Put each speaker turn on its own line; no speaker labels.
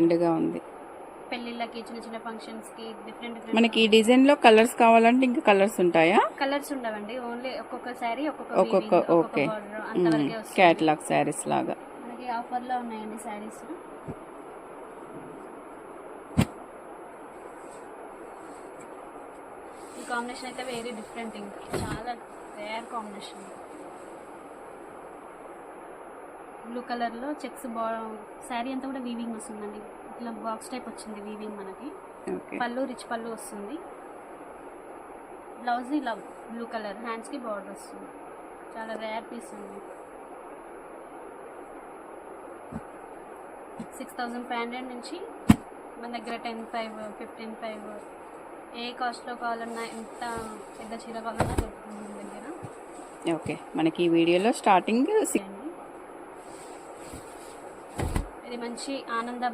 గ్రాండ్గా ఉంది.
పెళ్ళిళ్ళకి చిన్న చిన్న ఫంక్షన్స్కి డిఫరెంట్
మనకి ఈ డిజైన్లో కలర్స్ కావాలంటే ఇంకా కలర్స్ ఉంటాయా?
కలర్స్ ఉండవండి, ఓన్లీ ఒక్కొక్క శారీ
ఒక్కొక్క ఓకే
అంతవరకే వస్తుంది.
క్యాటలాగ్ శారీస్ లాగా
మనకి ఆఫర్లో ఉన్నాయండి శారీస్. ఈ కాంబినేషన్ అయితే వెరీ డిఫరెంట్, ఇంకా చాలా రేర్ కాంబినేషన్. బ్లూ కలర్లో చెక్స్ శారీ అంతా కూడా వీవింగ్ వస్తుందండి, ఇట్లా బాక్స్ టైప్ వచ్చింది వీవింగ్ మనకి. పళ్ళు రిచ్ పళ్ళు వస్తుంది. బ్లౌజ్ ఇలా బ్లూ కలర్, హ్యాండ్స్కి బార్డర్ వస్తుంది. చాలా రేర్ పీస్ ఉంది. 6500 నుంచి మన దగ్గర 10,500, 15,500 ఏ కాస్ట్లో కావాలన్నా, ఎంత పెద్ద చీర కావాలన్నా దొరుకుతుంది మన దగ్గర.
ఓకే, మనకి ఈ వీడియోలో స్టార్టింగ్
ఇది మంచి ఆనంద